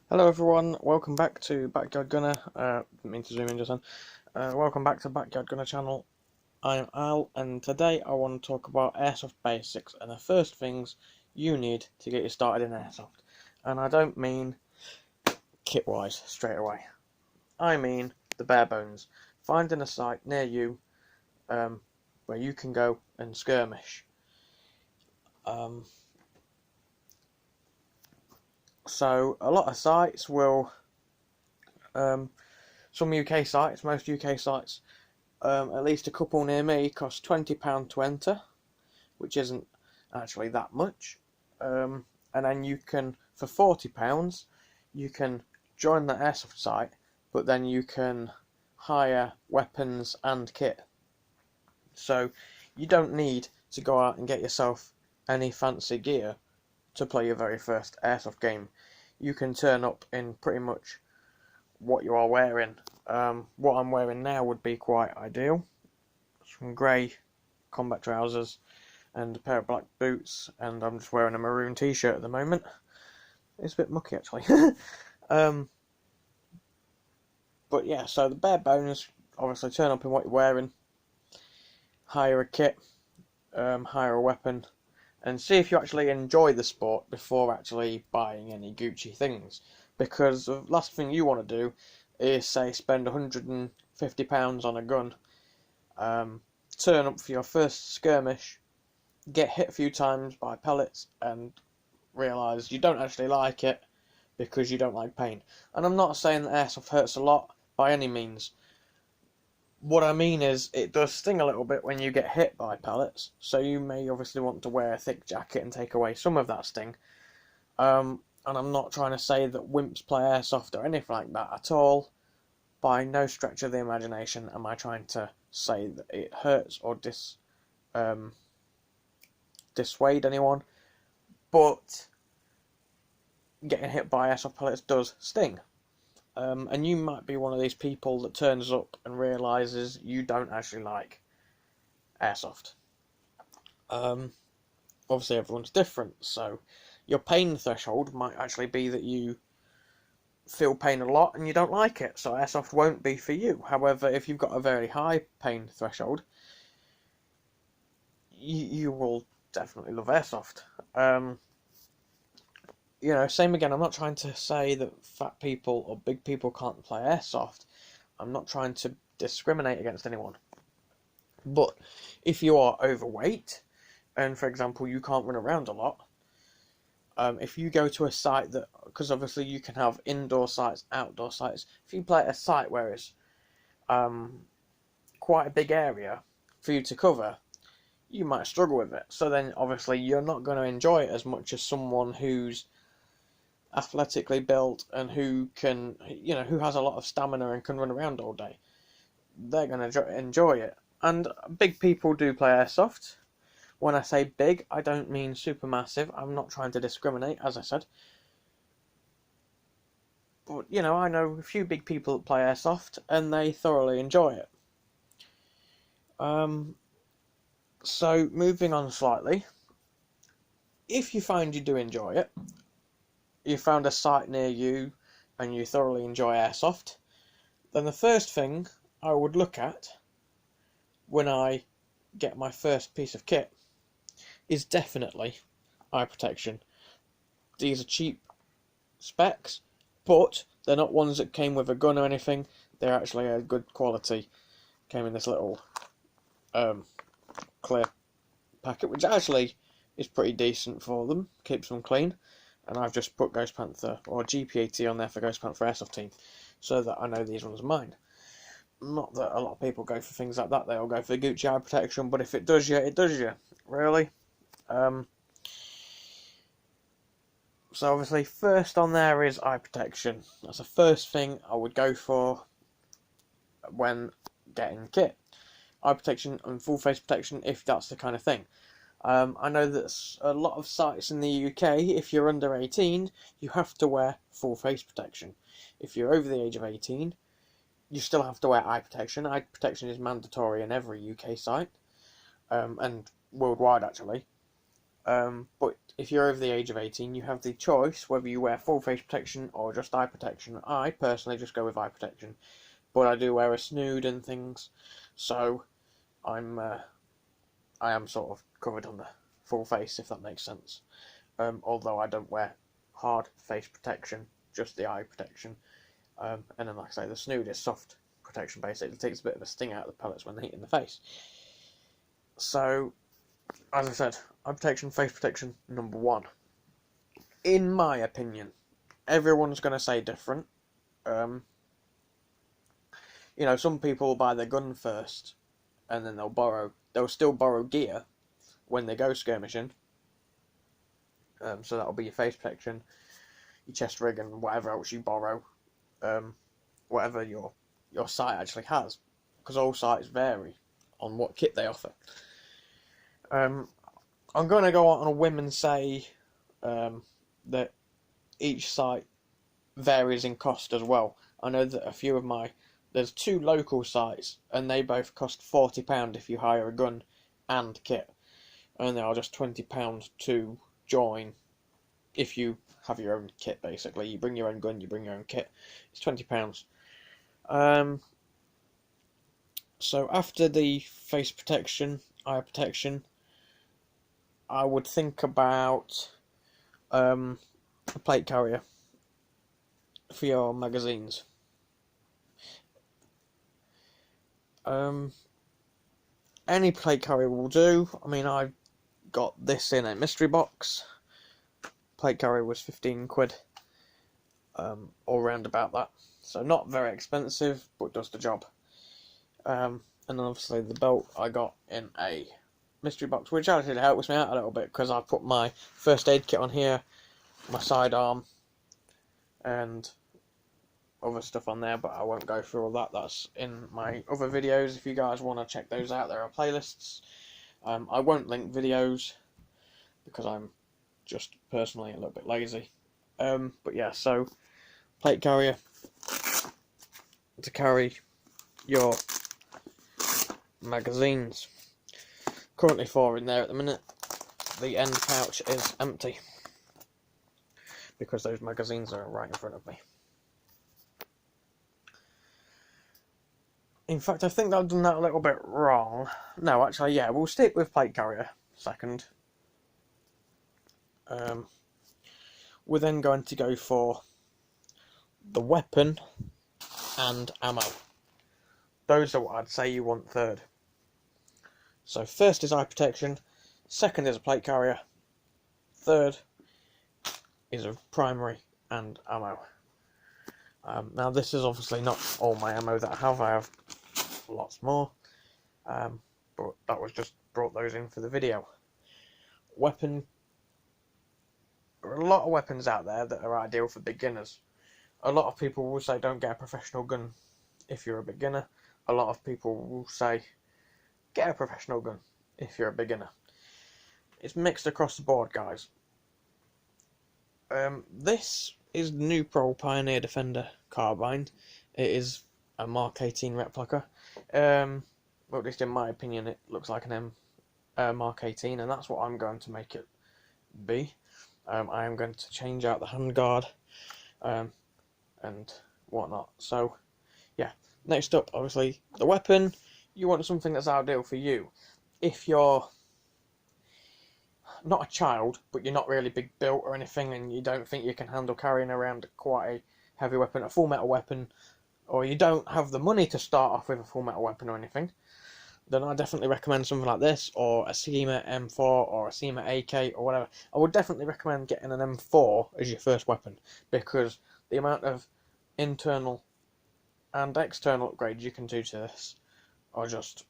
Hello everyone, welcome back to Backyard Gunner. Didn't mean to zoom in just then. Welcome back to Backyard Gunner channel. I'm Al, and today I want to talk about airsoft basics and the first things you need to get you started in airsoft. And I don't mean kit-wise straight away. I mean the bare bones. Finding a site near you where you can go and skirmish. So a lot of sites will, some UK sites, most UK sites, at least a couple near me, cost £20 to enter, which isn't actually that much. And then you can, for £40, you can join the airsoft site, but then you can hire weapons and kit. So you don't need to go out and get yourself any fancy gear to play your very first airsoft game. You can turn up in pretty much what you are wearing. What I'm wearing now would be quite ideal. Some grey combat trousers and a pair of black boots, and I'm just wearing a maroon t-shirt at the moment. It's a bit mucky actually. But yeah, so the bare bones, obviously turn up in what you're wearing, hire a kit, hire a weapon, and see if you actually enjoy the sport before actually buying any Gucci things. Because the last thing you want to do is, say, spend £150 on a gun, turn up for your first skirmish, get hit a few times by pellets, and realise you don't actually like it because you don't like pain. And I'm not saying that airsoft hurts a lot by any means. What I mean is, it does sting a little bit when you get hit by pellets, so you may obviously want to wear a thick jacket and take away some of that sting. And I'm not trying to say that wimps play airsoft or anything like that at all. By no stretch of the imagination am I trying to say that it hurts or dissuade anyone, but getting hit by airsoft pellets does sting. And you might be one of these people that turns up and realises you don't actually like airsoft. Obviously everyone's different, so your pain threshold might actually be that you feel pain a lot and you don't like it, so airsoft won't be for you. However, if you've got a very high pain threshold, you will definitely love airsoft. Same again, I'm not trying to say that fat people or big people can't play airsoft. I'm not trying to discriminate against anyone. But if you are overweight, and for example you can't run around a lot, if you go to a site that, because obviously you can have indoor sites, outdoor sites, if you play at a site where it's quite a big area for you to cover, you might struggle with it. So then obviously you're not going to enjoy it as much as someone who's athletically built and who can, who has a lot of stamina and can run around all day. They're going to enjoy it. And big people do play airsoft. When I say big, I don't mean super massive. I'm not trying to discriminate, as I said. But, I know a few big people that play airsoft, and they thoroughly enjoy it. So, moving on slightly. If you find you do enjoy it, you found a site near you, and you thoroughly enjoy airsoft, then the first thing I would look at when I get my first piece of kit is definitely eye protection. These are cheap specs, but they're not ones that came with a gun or anything. They're actually a good quality. Came in this little clear packet, which actually is pretty decent for them, keeps them clean. And I've just put Ghost Panther or GPAT on there for Ghost Panther Airsoft Team, so that I know these ones are mine. Not that a lot of people go for things like that, they all go for Gucci eye protection, but if it does you, it does you, really. So obviously first on there is eye protection. That's the first thing I would go for when getting kit. Eye protection and full face protection, if that's the kind of thing. I know that a lot of sites in the UK, if you're under 18, you have to wear full face protection. If you're over the age of 18, you still have to wear eye protection. Eye protection is mandatory in every UK site, and worldwide actually. But if you're over the age of 18, you have the choice whether you wear full face protection or just eye protection. I personally just go with eye protection, but I do wear a snood and things, so I am sort of covered under full face, if that makes sense. Although I don't wear hard face protection, just the eye protection. And then, like I say, the snood is soft protection, basically. It takes a bit of a sting out of the pellets when they hit in the face. So, as I said, eye protection, face protection, number one. In my opinion, everyone's going to say different. You know, some people buy their gun first, and then they'll still borrow gear when they go skirmishing. So that'll be your face protection, your chest rig, and whatever else you borrow. Whatever your site actually has, because all sites vary on what kit they offer. I'm going to go out on a whim and say that each site varies in cost as well. I know that there's 2 local sites, and they both cost £40 if you hire a gun and kit, and they are just £20 to join if you have your own kit. Basically, you bring your own gun, you bring your own kit. It's £20. So after the face protection, eye protection, I would think about a plate carrier for your magazines. Any plate carrier will do. I mean, I got this in a mystery box. Plate carrier was 15 quid, all round about that. So not very expensive, but does the job. And then obviously the belt I got in a mystery box, which actually helps me out a little bit, because I put my first aid kit on here, my sidearm, and other stuff on there, but I won't go through all that. That's in my other videos. If you guys want to check those out, there are playlists. I won't link videos because I'm just personally a little bit lazy. But yeah, so plate carrier to carry your magazines. Currently 4 in there at the minute. The end pouch is empty because those magazines are right in front of me. In fact, I think I've done that a little bit wrong. No, actually, yeah, we'll stick with plate carrier second. We're then going to go for the weapon and ammo. Those are what I'd say you want third. So first is eye protection, second is a plate carrier, third is a primary and ammo. Now this is obviously not all my ammo that I have lots more, but that was just brought those in for the video. Weapon, there are a lot of weapons out there that are ideal for beginners. A lot of people will say don't get a professional gun if you're a beginner. A lot of people will say get a professional gun if you're a beginner. It's mixed across the board, guys. This is New Pro Pioneer Defender carbine. It is a Mark 18 replica. Well, at least in my opinion, it looks like an Mark 18, and that's what I'm going to make it be. I am going to change out the handguard and whatnot. So, yeah. Next up, obviously, the weapon. You want something that's ideal for you. If you're not a child, but you're not really big built or anything, and you don't think you can handle carrying around quite a heavy weapon, a full metal weapon, or you don't have the money to start off with a full metal weapon or anything, then I definitely recommend something like this, or a SEMA M4, or a SEMA AK, or whatever. I would definitely recommend getting an M4 as your first weapon, because the amount of internal and external upgrades you can do to this are just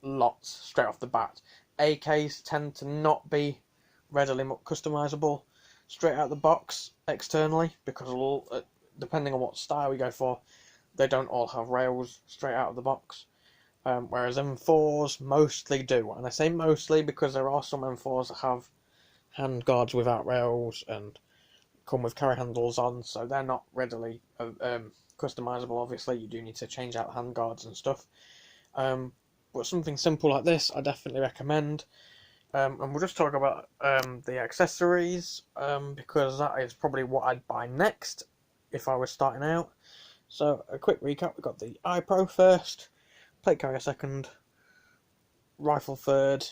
lots straight off the bat. AKs tend to not be readily customizable straight out the box externally, because depending on what style you go for, they don't all have rails straight out of the box. Whereas M4s mostly do, and I say mostly because there are some M4s that have handguards without rails and come with carry handles on, so they're not readily customizable. Obviously, you do need to change out handguards and stuff. But something simple like this, I definitely recommend. And we'll just talk about the accessories, because that is probably what I'd buy next if I was starting out. So, a quick recap: we've got the iPro first, plate carrier second, rifle third,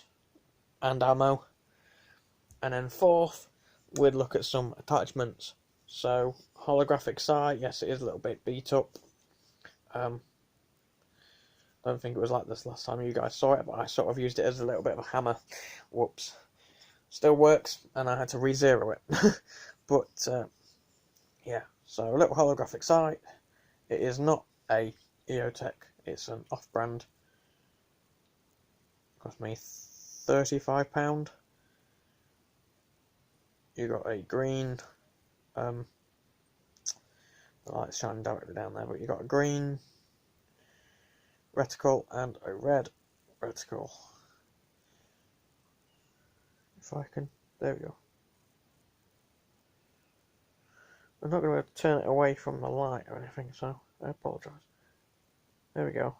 and ammo. And then fourth, we'd look at some attachments. So, holographic sight, yes, it is a little bit beat up. Don't think it was like this last time you guys saw it, but I sort of used it as a little bit of a hammer. Whoops. Still works, and I had to re-zero it. But, yeah, so a little holographic sight. It is not a EOTech, it's an off-brand. Cost me £35. You got a green, the light's shining directly down there, but you got a green reticle and a red reticle. If I can, there we go. I'm not going to turn it away from the light or anything, so I apologise. There we go.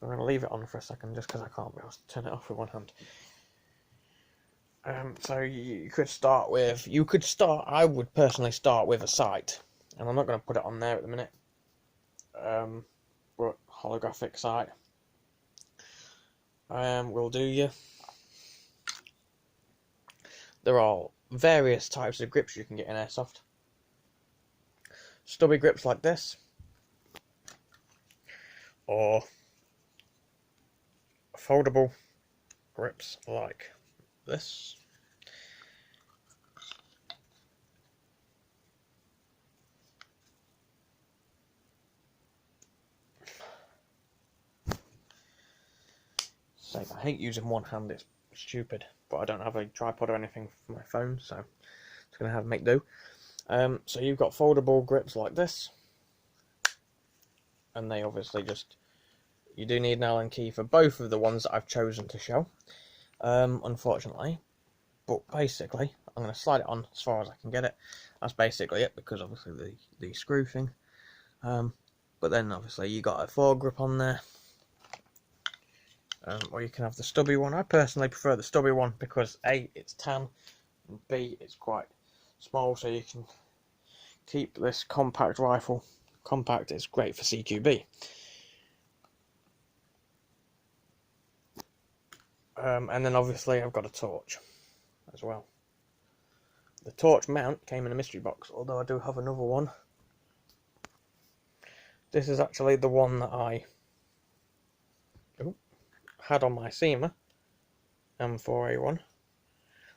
I'm going to leave it on for a second just because I can't be able to turn it off with one hand. So you could start with, I would personally start with a sight, and I'm not going to put it on there at the minute, but holographic sight will do you. There are various types of grips you can get in Airsoft. Stubby grips like this, or foldable grips like this. I hate using one hand, it's stupid, but I don't have a tripod or anything for my phone, so it's going to have to make do. So you've got foldable grips like this, and they obviously you do need an Allen key for both of the ones that I've chosen to show, unfortunately, but basically I'm going to slide it on as far as I can get it. That's basically it, because obviously the screw thing, but then obviously you got a foregrip on there. Or you can have the stubby one. I personally prefer the stubby one because A, it's tan, and B, it's quite small, so you can keep this compact rifle compact. It's great for CQB. And then obviously I've got a torch as well. The torch mount came in a mystery box, although I do have another one. This is actually the one that I had on my SEMA M4A1,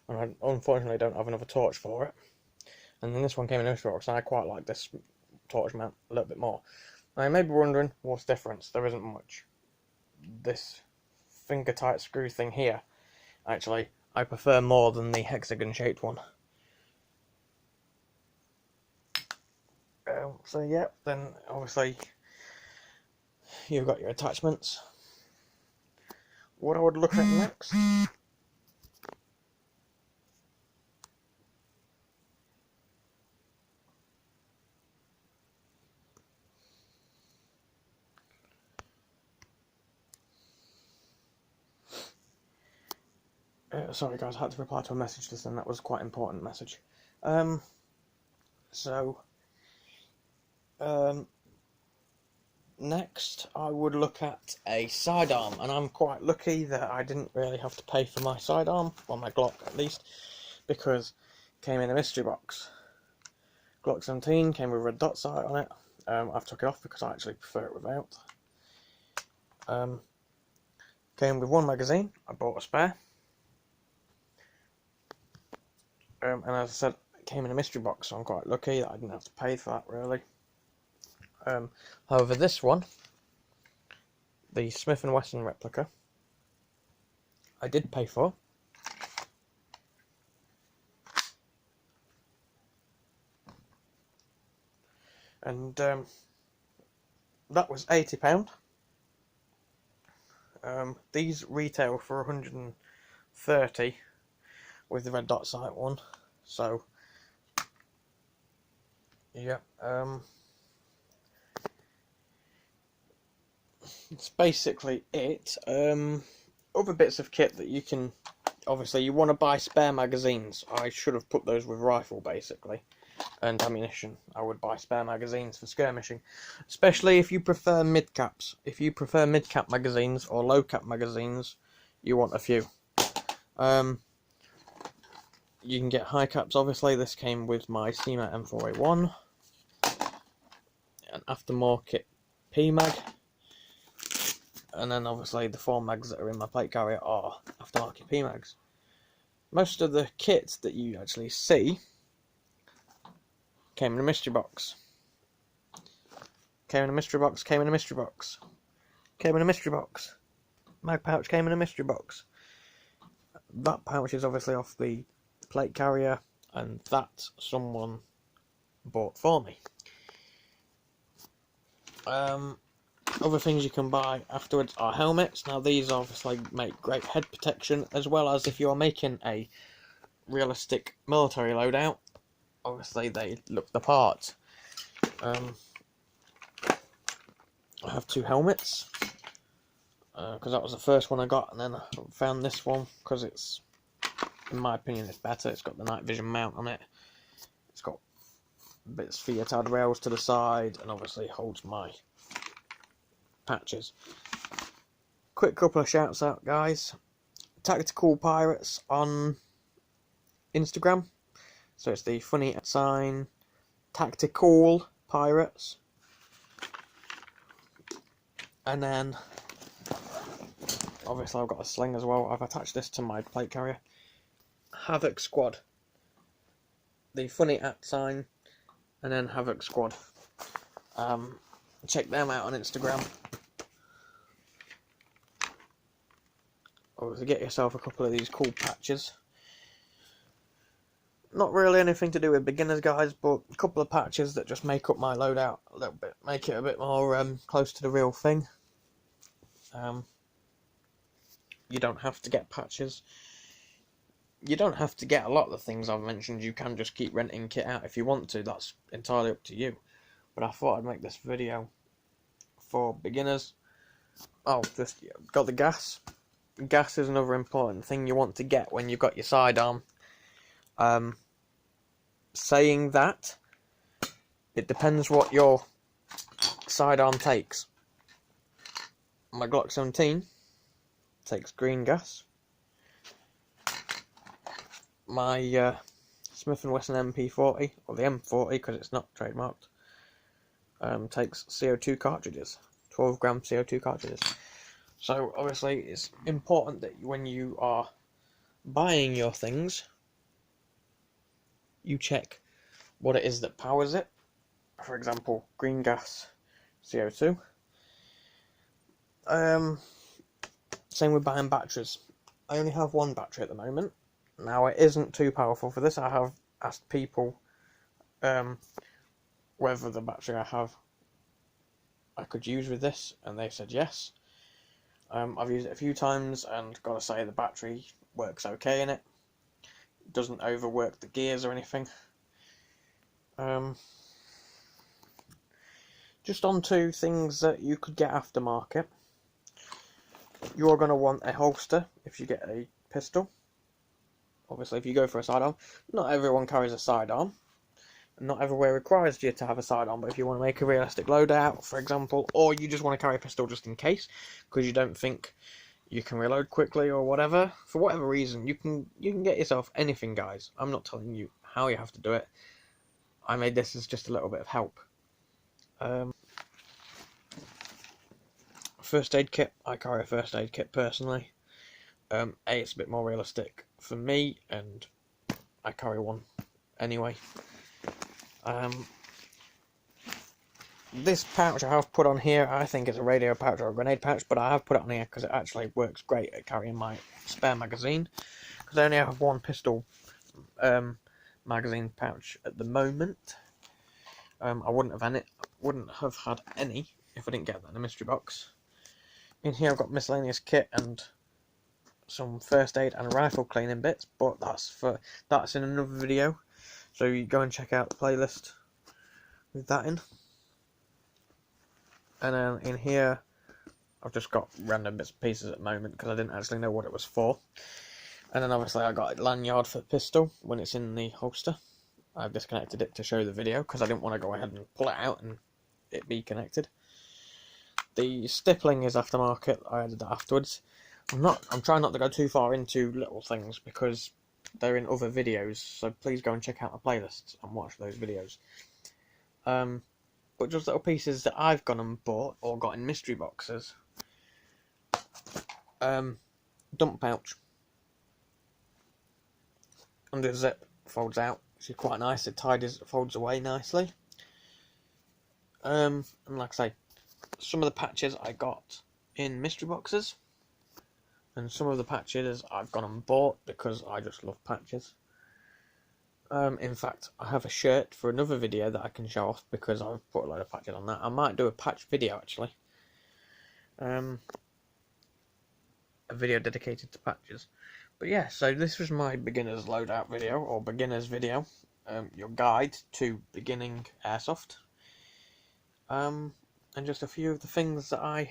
and I unfortunately don't have another torch for it. And then this one came in a mystery box, and I quite like this torch mount a little bit more. Now you may be wondering what's the difference. There isn't much. This finger tight screw thing here, actually, I prefer more than the hexagon shaped one. So yeah, then obviously you've got your attachments. What I would look at next sorry guys, I had to reply to a message just then. That was quite an important message. Next I would look at a sidearm, and I'm quite lucky that I didn't really have to pay for my sidearm, well my Glock at least, because it came in a mystery box. Glock 17 came with a red dot sight on it. I've took it off because I actually prefer it without. Came with one magazine. I bought a spare. And as I said, it came in a mystery box, so I'm quite lucky that I didn't have to pay for that really. However, this one, the Smith & Wesson replica, I did pay for. And that was £80. These retail for 130 with the red dot sight one. So yeah, that's basically it. other bits of kit that you can, obviously you want to buy spare magazines. I should have put those with rifle basically, and ammunition. I would buy spare magazines for skirmishing, especially if you prefer mid-caps. If you prefer mid-cap magazines or low-cap magazines, you want a few. You can get high caps, obviously. This came with my CMAT M4A1, an aftermarket P-mag, and then obviously the 4 mags that are in my plate carrier are aftermarket P-mags. Most of the kit that you actually see came in a mystery box. Came in a mystery box, came in a mystery box. Came in a mystery box. Mag pouch came in a mystery box. That pouch is obviously off the plate carrier, and that someone bought for me. Other things you can buy afterwards are helmets. Now these obviously make great head protection, as well as if you're making a realistic military loadout, obviously they look the part. I have 2 helmets, because that was the first one I got, and then I found this one because it's, in my opinion, it's better. It's got the night vision mount on it. It's got bits for your tad rails to the side, and obviously holds my patches. Quick couple of shouts out, guys. Tactical Pirates on Instagram. So it's the funny sign Tactical Pirates. And then obviously I've got a sling as well. I've attached this to my plate carrier. Havoc Squad. The funny sign and then Havoc Squad. Check them out on Instagram. Or to get yourself a couple of these cool patches. Not really anything to do with beginners, guys, but a couple of patches that just make up my loadout a little bit, make it a bit more close to the real thing. You don't have to get patches. You don't have to get a lot of the things I've mentioned. You can just keep renting kit out if you want to. That's entirely up to you. But I thought I'd make this video for beginners. Oh, just got the gas. Gas is another important thing you want to get when you've got your sidearm. Saying that, it depends what your sidearm takes. My Glock 17 takes green gas. My Smith & Wesson MP40, or the M40 because it's not trademarked, takes CO2 cartridges, 12 gram CO2 cartridges. So obviously it's important that when you are buying your things, you check what it is that powers it. For example, green gas, CO2. Same with buying batteries. I only have 1 battery at the moment. Now it isn't too powerful for this. I have asked people whether the battery I have I could use with this, and they said yes. I've used it a few times and gotta say the battery works okay in it. It doesn't overwork the gears or anything. Just on to things that you could get aftermarket. You're going to want a holster if you get a pistol. Obviously, if you go for a sidearm, not everyone carries a sidearm. Not everywhere requires you to have a sidearm, but if you want to make a realistic loadout, for example, or you just want to carry a pistol just in case, because you don't think you can reload quickly or whatever, for whatever reason, you can get yourself anything, guys. I'm not telling you how you have to do it. I made this as just a little bit of help. First aid kit. I carry a first aid kit personally. It's a bit more realistic for me, and I carry one anyway. This pouch I have put on here, I think it's a radio pouch or a grenade pouch, but I have put it on here because it actually works great at carrying my spare magazine. Because I only have 1 pistol magazine pouch at the moment. I wouldn't have had any if I didn't get that in a mystery box. In here I've got miscellaneous kit and some first aid and rifle cleaning bits, but that's in another video. So you go and check out the playlist with that in. And then in here I've just got random bits and pieces at the moment because I didn't actually know what it was for. And then obviously I got a lanyard for the pistol when it's in the holster. I've disconnected it to show the video because I didn't want to go ahead and pull it out and it be connected. The stippling is aftermarket. I added that afterwards. I'm trying not to go too far into little things because they're in other videos, so please go and check out my playlists and watch those videos. But just little pieces that I've gone and bought or got in mystery boxes. Dump pouch. Under the zip, folds out, which is quite nice. It folds away nicely. And like I say, some of the patches I got in mystery boxes, and some of the patches I've gone and bought because I just love patches. In fact, I have a shirt for another video that I can show off because I've put a load of patches on that. I might do a patch video actually. A video dedicated to patches. But yeah, so this was my beginner's loadout video, or beginner's video. Your guide to beginning Airsoft. And just a few of the things that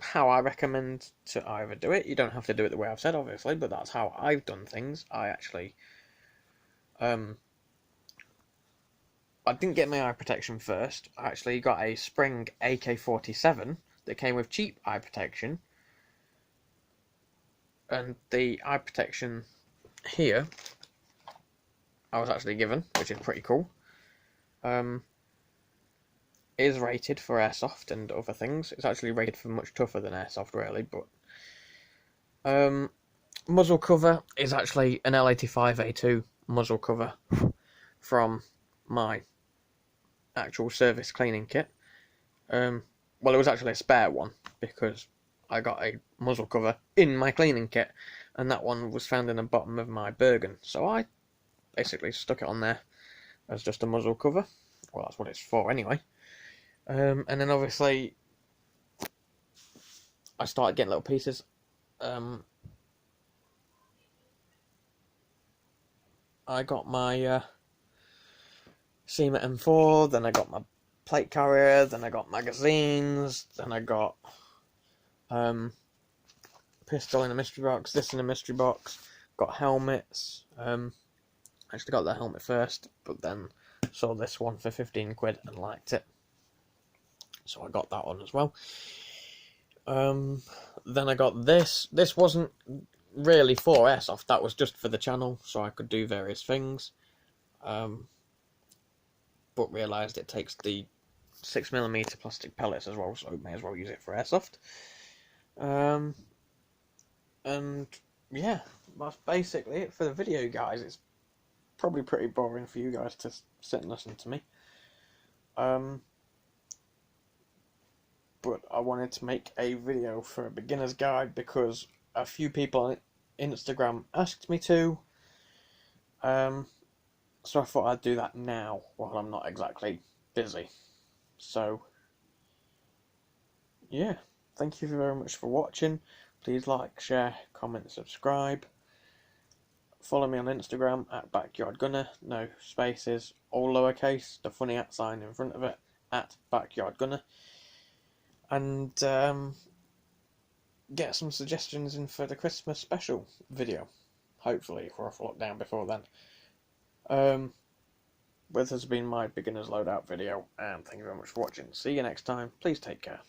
how I recommend to either do it. You don't have to do it the way I've said, obviously, but that's how I've done things. I actually, I didn't get my eye protection first. I actually got a Spring AK-47 that came with cheap eye protection. And the eye protection here, I was actually given, which is pretty cool. Is rated for Airsoft and other things. It's actually rated for much tougher than Airsoft, really, but muzzle cover is actually an L85A2 muzzle cover from my actual service cleaning kit. Well, it was actually a spare one because I got a muzzle cover in my cleaning kit, and that one was found in the bottom of my Bergen, so I basically stuck it on there as just a muzzle cover. Well, that's what it's for anyway. And then obviously I started getting little pieces. I got my SEMA M4, then I got my plate carrier, then I got magazines, then I got pistol in a mystery box, this in a mystery box, got helmets. Actually got the helmet first, but then saw this one for 15 quid and liked it. So I got that one as well. Then I got this. This wasn't really for Airsoft, that was just for the channel, so I could do various things. But realised it takes the 6mm plastic pellets as well, so may as well use it for Airsoft. And yeah, that's basically it for the video, guys. It's probably pretty boring for you guys to sit and listen to me. But I wanted to make a video for a beginner's guide because a few people on Instagram asked me to. So I thought I'd do that now while I'm not exactly busy. So yeah, thank you very much for watching. Please like, share, comment, subscribe. Follow me on Instagram at backyardgunner, no spaces, all lowercase, the funny @ sign in front of it, at backyardgunner. And get some suggestions in for the Christmas special video, hopefully, if we're off lockdown before then. This has been my beginner's loadout video, and thank you very much for watching. See you next time. Please take care.